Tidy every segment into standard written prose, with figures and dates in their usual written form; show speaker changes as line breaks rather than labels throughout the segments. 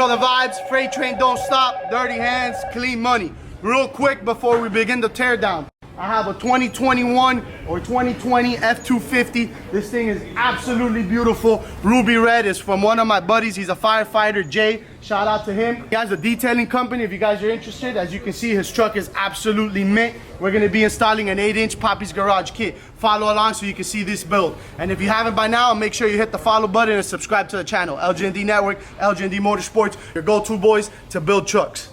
know the vibes. Freight train don't stop. Dirty hands, clean money. Real quick before we begin the teardown, I have a 2021 or 2020 F-250. This thing is absolutely beautiful. Ruby red is from one of my buddies. He's a firefighter, Jay. Shout out to him. He has a detailing company if you guys are interested. As you can see, his truck is absolutely mint. We're gonna be installing an 8-inch Papis Garage kit. Follow along so you can see this build. And if you haven't by now, make sure you hit the follow button and subscribe to the channel. LGND Network, LGND Motorsports, your go-to boys to build trucks.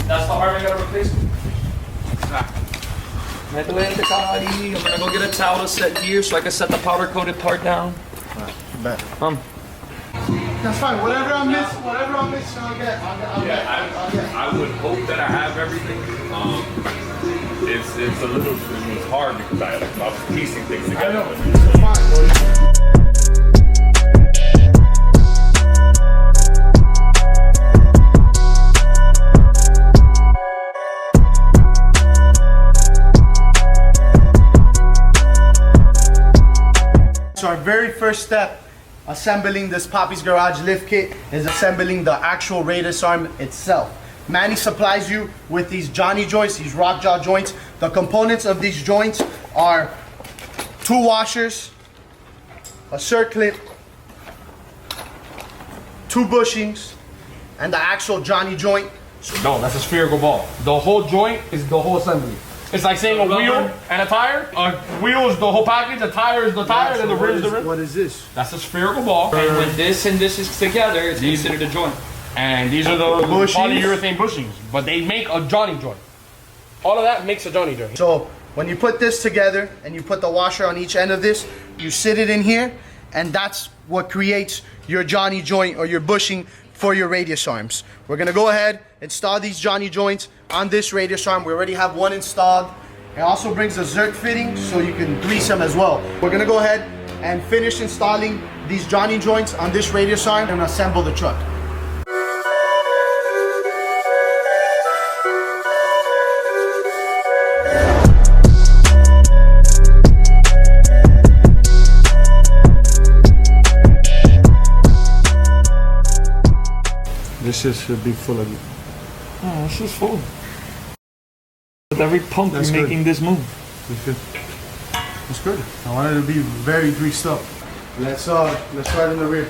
That's the arm I gotta replace. I'm gonna go get a towel to set here so I can set the powder coated part down.
That's fine. Whatever I miss, I'll get.
I would hope that I have everything. It's a little hard because I was piecing things together.
I know. It's fine. So our very first step assembling this Papis Garage lift kit is assembling the actual radius arm itself. Manny supplies you with these Johnny joints, these rock jaw joints. The components of these joints are 2 washers, a circlip, 2 bushings, and the actual Johnny joint.
No, that's a spherical ball. The whole joint is the whole assembly. It's like saying a wheel and a tire. A wheel is the whole package, the tire is the tire, and the rim is the rim.
What is this?
That's a spherical ball. And when this and this is together, it's considered a joint. And these are the polyurethane bushings, but they make a Johnny joint. All of that makes a Johnny joint.
So when you put this together and you put the washer on each end of this, you sit it in here, and that's what creates your Johnny joint or your bushing for your radius arms. We're gonna go ahead, install these Johnny joints on this radius arm. We already have one installed. It also brings a Zerk fitting so you can grease them as well. We're gonna go ahead and finish installing these Johnny joints on this radius arm and assemble the truck.
This is a big full of you.
Oh, this is full. With every pump,
That's
you're
good.
making this move.
That's good.
It's good. I wanted to be very greased up. Let's start in the rear.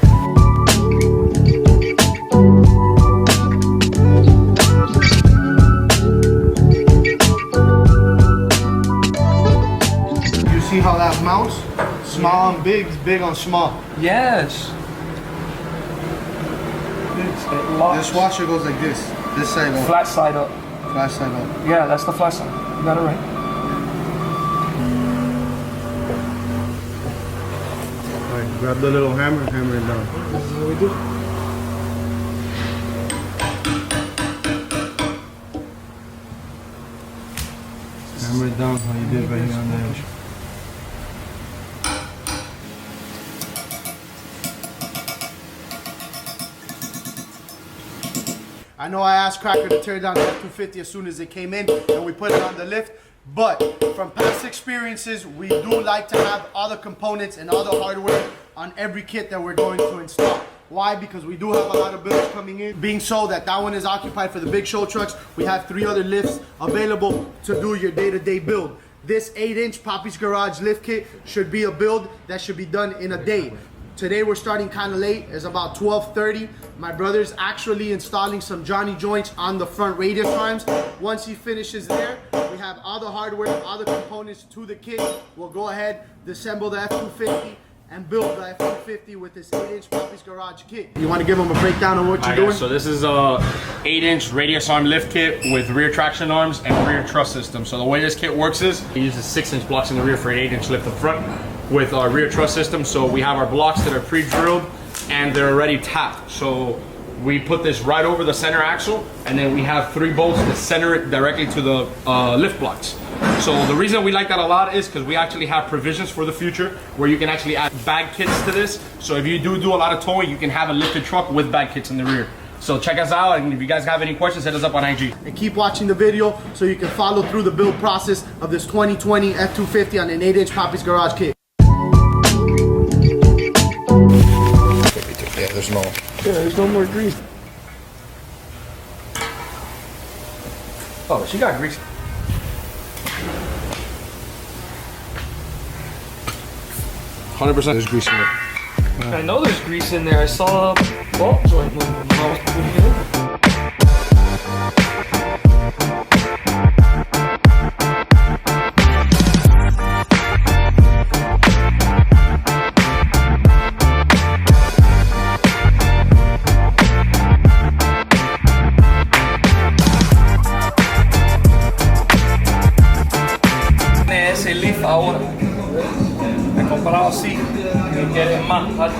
You see how that mounts? Small on big, big on small.
Yes. It locks.
This washer goes like this. This side up.
Flat side up.
Flat side up.
Yeah, that's the flat side. You got it right.
Alright, grab the little hammer, hammer it down.
This is what we do.
Hammer it down how you did right here on the edge.
I know I asked Cracker to tear down the F-250 as soon as it came in and we put it on the lift, but from past experiences, we do like to have all the components and all the hardware on every kit that we're going to install. Why? Because we do have a lot of builds coming in. Being so that one is occupied for the big show trucks, we have 3 other lifts available to do your day-to-day build. This 8-inch Papis Garage lift kit should be a build that should be done in a day. Today we're starting kind of late. It's about 12:30. My brother's actually installing some Johnny joints on the front radius arms. Once he finishes there, we have all the hardware, all the components to the kit. We'll go ahead, disassemble the F-250, and build the F-250 with this 8-inch Papis Garage kit. You want to give them a breakdown on what you're doing?
So this is a 8-inch radius arm lift kit with rear traction arms and rear truss system. So the way this kit works is it uses 6-inch blocks in the rear for an 8-inch lift up front with our rear truss system. So we have our blocks that are pre-drilled and they're already tapped. So we put this right over the center axle, and then we have 3 bolts that center it directly to the lift blocks. So the reason we like that a lot is because we actually have provisions for the future where you can actually add bag kits to this. So if you do a lot of towing, you can have a lifted truck with bag kits in the rear. So check us out, and if you guys have any questions, hit us up on IG.
And keep watching the video so you can follow through the build process of this 2020 F-250 on an 8-inch Papis garage kit.
Yeah, there's no more grease.
Oh, she got grease.
There's grease in it.
I know there's grease in there. I saw a ball joint when I was putting it in. Ese leaf ahora. He comprado así y quiere más, ¿vale?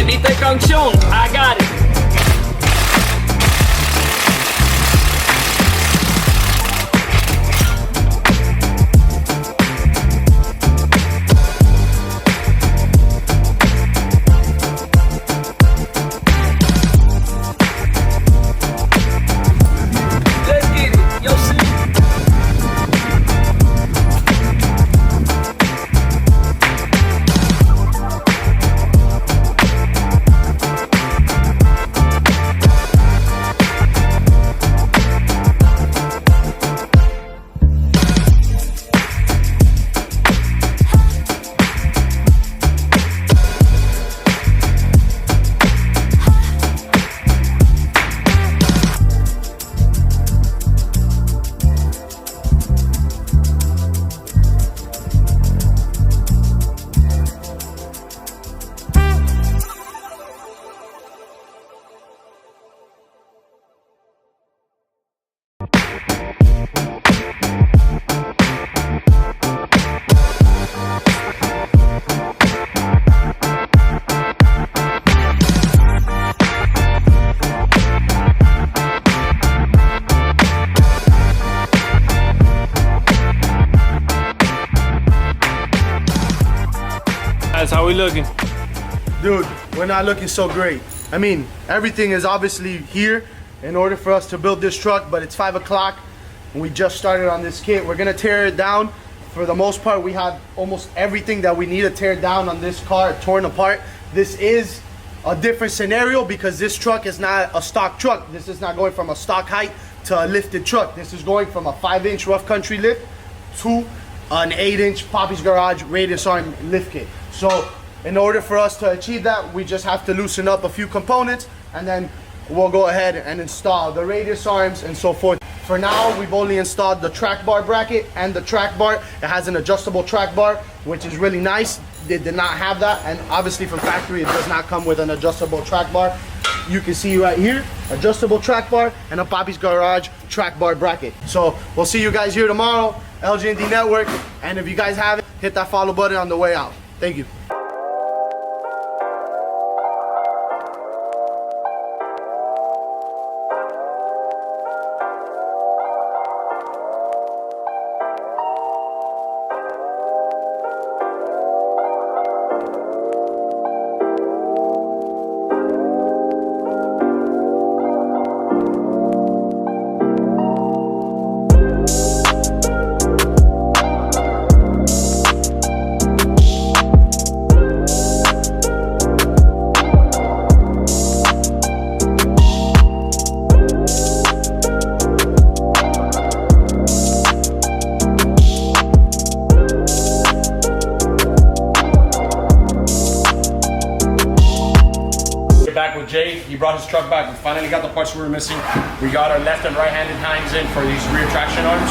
¿Viste canción? I got it. Let's get it. Yo, see. That's how we looking.
Dude, we're not looking so great. I mean, everything is obviously here in order for us to build this truck, but it's 5 o'clock and we just started on this kit. We're gonna tear it down. For the most part, we have almost everything that we need to tear down on this car torn apart. This is a different scenario because this truck is not a stock truck. This is not going from a stock height to a lifted truck. This is going from a 5-inch rough country lift to an 8-inch Papis garage radius arm lift kit. So in order for us to achieve that, we just have to loosen up a few components, and then we'll go ahead and install the radius arms and so forth. For now, we've only installed the track bar bracket and the track bar. It has an adjustable track bar, which is really nice. They did not have that, and obviously from factory, it does not come with an adjustable track bar. You can see right here, adjustable track bar and a Papis garage track bar bracket. So we'll see you guys here tomorrow, LGND Network, and if you guys haven't, hit that follow button on the way out. Thank you.
he brought his truck back. We finally got the parts we were missing. We got our left and right-handed hands in for these rear traction arms.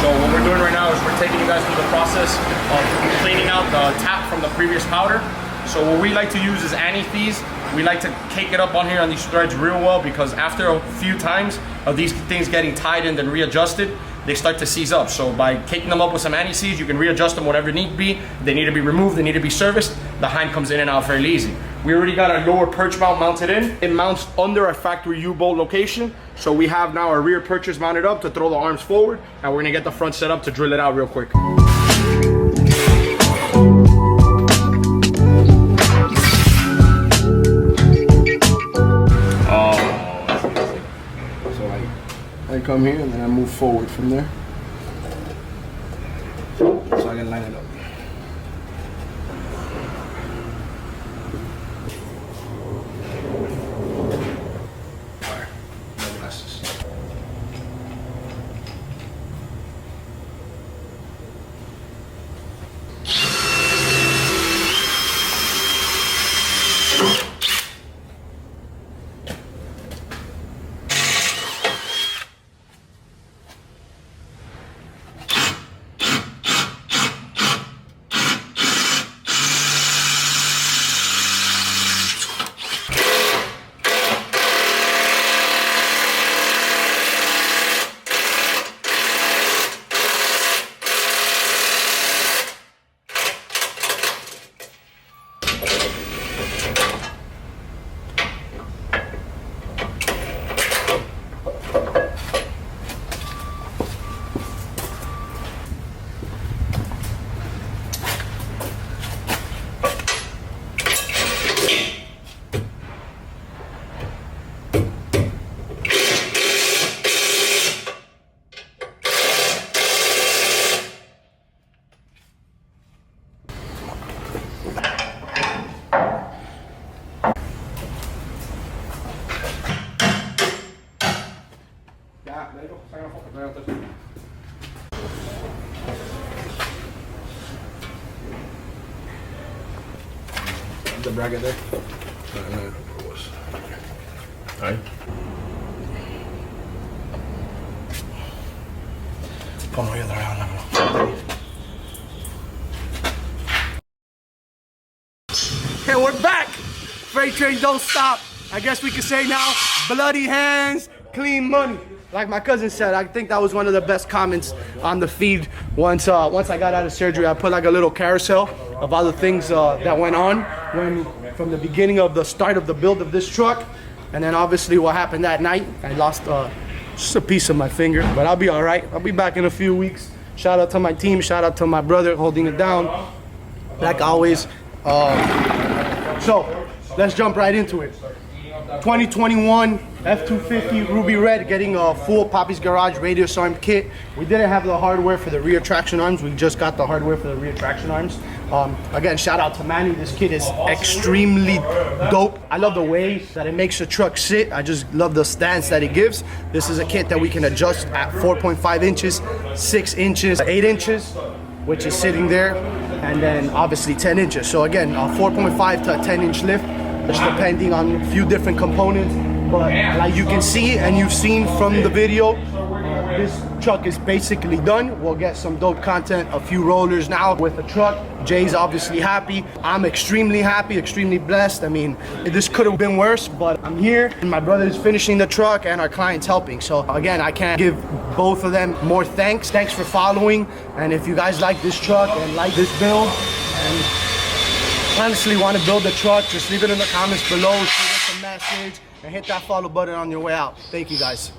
So what we're doing right now is we're taking you guys through the process of cleaning out the tap from the previous powder. So what we like to use is antifreeze. We like to cake it up on here on these threads real well, because after a few times of these things getting tied and then readjusted, they start to seize up. So by caking them up with some anti-seize, you can readjust them whatever need be. They need to be removed, they need to be serviced. The hind comes in and out fairly easy. We already got our lower perch mount mounted in. It mounts under our factory U-bolt location. So we have now our rear perches mounted up to throw the arms forward, and we're gonna get the front set up to drill it out real quick. I come here and then I move forward from there. So I can line it up. Alright, no glasses. The bracket there.
Alright.
And we're back. Freight train don't stop. I guess we could say now, bloody hands, clean money. Like my cousin said, I think that was one of the best comments on the feed. Once I got out of surgery, I put like a little carousel of all the things that went on from the beginning of the start of the build of this truck. And then obviously what happened that night. I lost just a piece of my finger, but I'll be all right. I'll be back in a few weeks. Shout out to my team, shout out to my brother holding it down, like always. So let's jump right into it. 2021 F-250 Ruby Red getting a full Papis Garage radius arm kit. We didn't have the hardware for the rear traction arms. We just got the hardware for the rear traction arms. Again, shout out to Manny. This kit is extremely dope. I love the way that it makes the truck sit. I just love the stance that it gives. This is a kit that we can adjust at 4.5 inches, 6 inches, 8 inches, which is sitting there, and then obviously 10 inches. So again, a 4.5 to a 10-inch lift, just depending on a few different components. But like you can see and you've seen from the video, this truck is basically done. We'll get some dope content, a few rollers now with the truck. Jay's obviously happy. I'm extremely happy, extremely blessed. I mean, this could have been worse, but I'm here and my brother is finishing the truck and our client's helping. So again, I can't give both of them more thanks. Thanks for following. And if you guys like this truck and like this build and honestly want to build a truck, just leave it in the comments below, shoot us a message, and hit that follow button on your way out. Thank you guys.